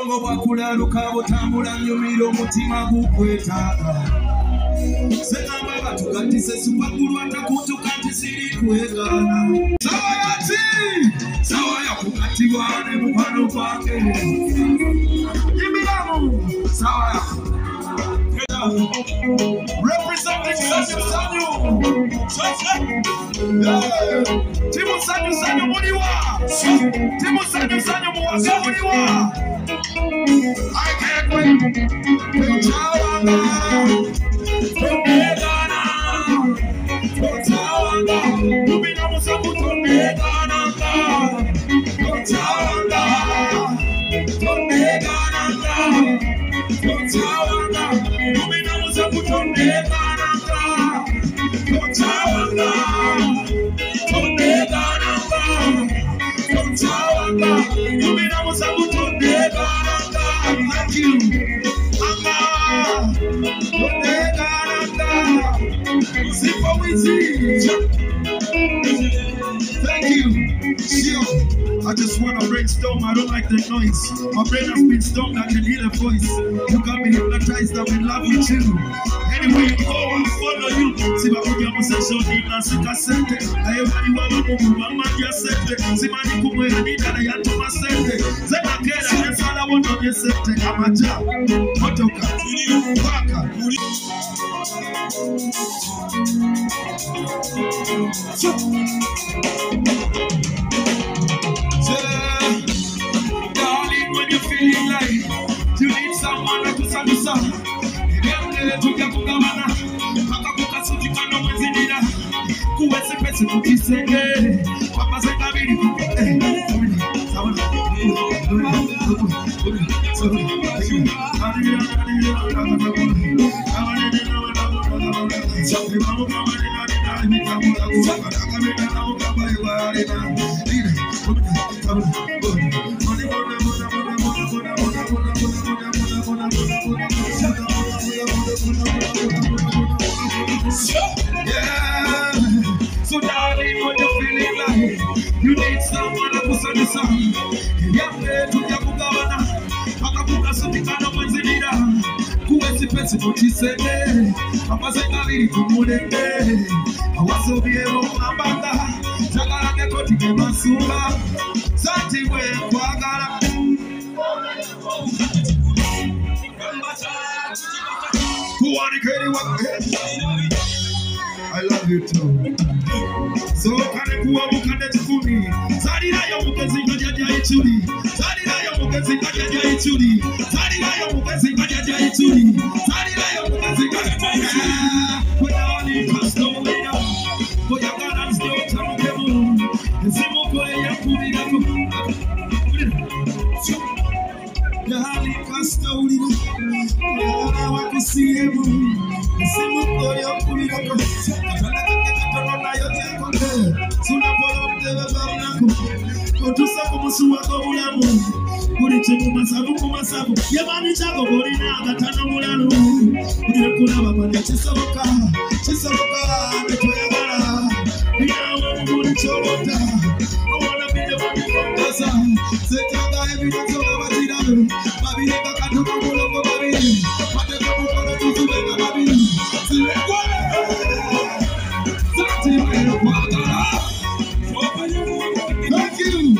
Bongo bakulaluka botambula nyumiro mutima gukwetaaga Sekamba batugatise supagulu atakutuka tisiri kwegana Sawa yati Sawa ya kukatibwane mupano kwange Yimilamu Sawa ya Representing Sanyu Timu Sanyu Muliwa Timu Sanyu Muwasa Muliwa I can't wait Chawanga Tondegana Chawanga Lumina Musaku Tondegana Chawanga Tondegana Chawanga Lumina Musaku Tondegana Chawanga Tondegana Chawanga Lumina Musaku Tondegana Thank you. Thank you. I just want to brainstorm. I don't like the noise. My brain has been stoned. I can hear the voice. You got me hypnotized. I'm in love with you. Anyway, you go, I'll follow you. See my own session. I have that's all I want to accept. I'm a job. Darling, when you're feeling like you need someone to stand aside, So darling, when you're feeling like you need someone to put on the sun, I love you too. So can you walk on the Tuni? Sadina Yomukazinga Jayachudi. Sadina Yomukazinga Jayachudi. Sadina Yomukazinga Jayachudi. Sadina Yomukazinga Jayachudi. Put on the Castolia. Put your guns down to the moon. The Simoko Yakudi. Dali Castolia. I want to see him. The Simoko Yakudi. Thank you.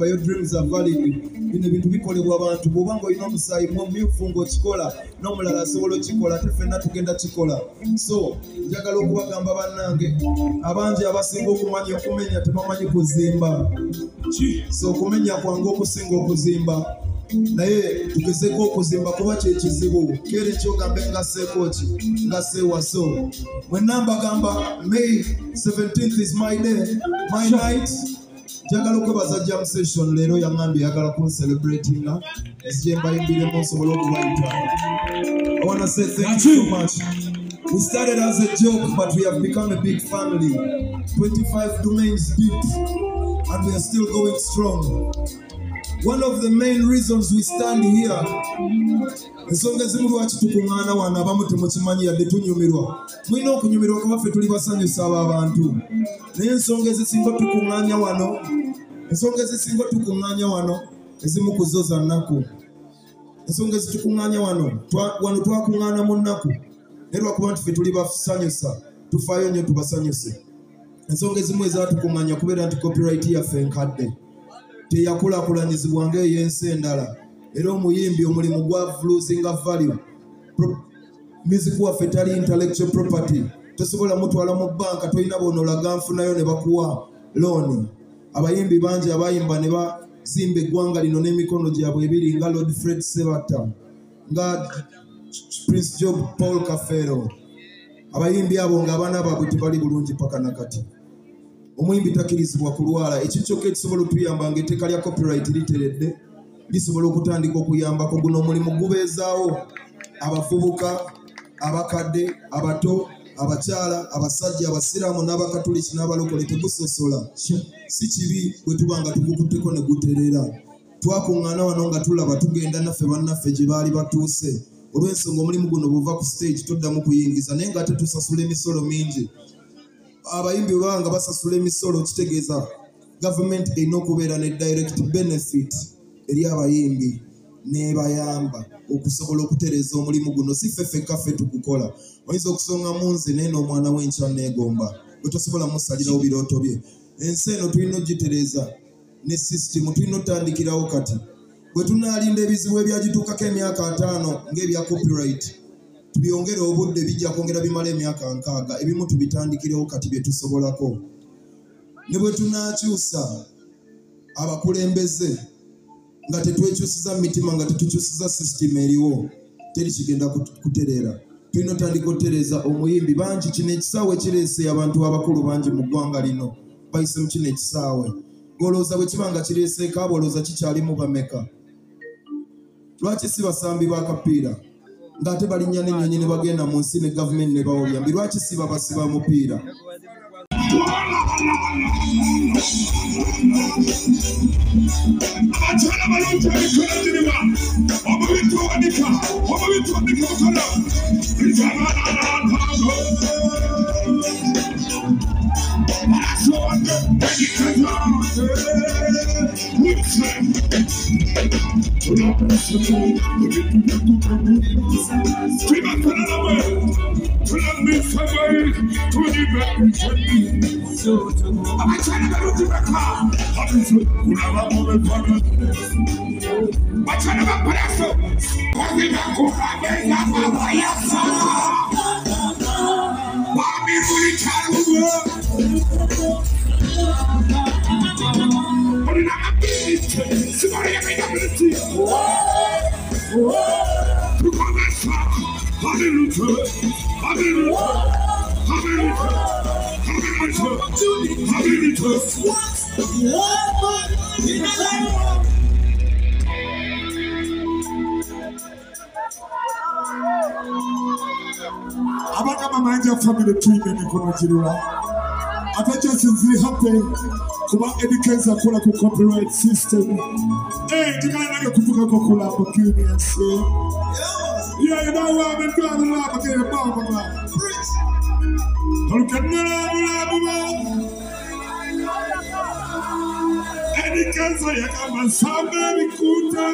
Your dreams are valid. In the Bitcoin, Bubango, you know, say, Mufungo Chicola, no Mala Solo Chicola, Tefena to get that Chicola. So, Jagaloka Gamba Nange, Abanja Abasingo Kumanya Kumenya to Mamani Kuzimba. So, Kumenya Kwango Singo Kuzimba. Nae, tukiseko kuzimba kwa chechizibu. Kere choka benga sekochi. Ngase waso. When number gamba, May 17th is my day, my night. Jagaloka was a jam session. Lero Yangambi Agalakun celebrating now. It's Jemba in the most of all right. I want to say thank you so much. We started as a joke, but we have become a big family. 25 domains deep, and we are still going strong. One of the main reasons we stand here, ensonga ezimu lwaki tukuŋŋaana wano abamu temukimanyi yadde tunyumirwa. Mulina okunyumirwa kuba ffe tuli basanyusa abo abantu. Naye ensonga ezisinga tukuŋŋaanya wano, ezimu ku zo za nnaku. Ensonga ezitukuŋŋaanya wano twakuŋŋaana mu nnaku. Naye lwakuba nti ffe tuli basanyusa, tufaayo nnyo tubasanyuse. Ensonga ezimu ezatukuŋŋaanya kubeera nti copyright yaffe nkadde. Teyakulaakulanyizibwa ng'ey'ensi endala. Era omuyimbi omulimu gwa losing value. Music waffe tali intellectual property. Tosobola mutwala mu banka tolina bonolaga nfunayo ne bakuwa loan. Abayimbi bangi abayimba ne bazimba eggwanga lino n'emikono gyabwe ebiri nga Lord Fred Sebatta, nga Prince Job Paul Kafero. Abayimbi abo ng'abaana baabwe tebali bulungi paka nakati. Omuyimbi takkirizibwa kulwala. Ekyo kyokka ekisobola okutuyamba ng'etteeka lya copyright literedde lisobola okutandika okuyambako. Guno omulimu gubeezaawo abavubuka, abakadde, abato, abakyala, abasajja, abasiraamu n'abakatuliki n'abalokole tegusosola. Si kibi bwe tuba nga tugukutteko ne guterera. Twakuŋŋaana wano nga tulaba tugenda naffe bannaffe gye baali batuuse. Olw'ensonga omulimu guno buva ku stage toddamu kuyingiza naye nga ate tusasula emisolo mingi. Abayimbi bwe baba nga basasula emisolo kitegeeza gavumenti erina okubeera ne direct benefit eri abayimbi n'ebayamba okusobola okutereeza omulimu guno. Si ffe ffekka ffe tugukola. Oyinza okusonga mu nze naye n'omwana w'enkya neegomba bwe tosobola musalirawo birooto bye. Ensi eno tulina ogitereeza ne sisitimu tulina otandikirawo kati. Bwe tunaalinda ebizibu ebyagituukako emyaka 5 ng'ebya copyright, tubyongere obudde bijja kwongera bimala emyaka 6. Ebimu tubitandikirewo kati bye tusobolako. Ne bwe tunaakyusa abakulembeze nga tetwekyusiza mitima, nga tetukyusiza sisitimu eriwo, teri kigenda kutereera. Tulina otandika otereeza omuyimbi bangi. Kino ekisaawe kireese abantu abakulu bangi mu ggwanga lino. Bayise mu kino ekisaawe. Golooza bwe kiba nga kireeseeko abo olowooza kikyalimu bameka? Lwaki si basambi ba kapiira ng'ate balinnya n'ennyonyi ne bagenda mu nsi ne gavumenti ne bawulyambi? Lwaki si babasiba mupiira? Abakyala balungi ebikolagirirwa omubitwandika okola ezabaanaantago asonde ekikazaate witse tunakanalawe tunamisagwai tunibekiseni abakyala balungi beka kulaba mubefana bakyala bapalaso wazinakuhabeza babayasa bamirulikyalubwe olina ability sibaliyamidability tukomesa habilite Abagama manja family twine mikono jirula. Ate Josinziri happy kuba educator kola ku copyright system. Dimana kuvuga kwa kula bakini yase. Yeah, you know what I'm doing, I'm getting a bomb. Educator yakama sambe bikuta.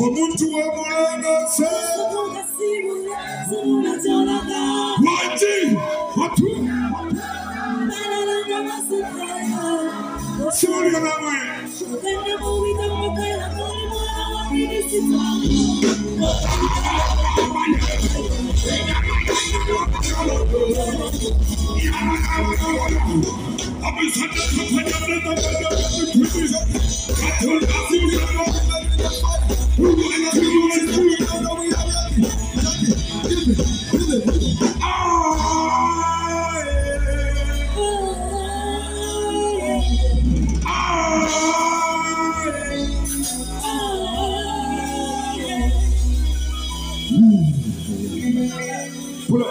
Omuntu w'omulanga se wati watu suri namwe Pull up.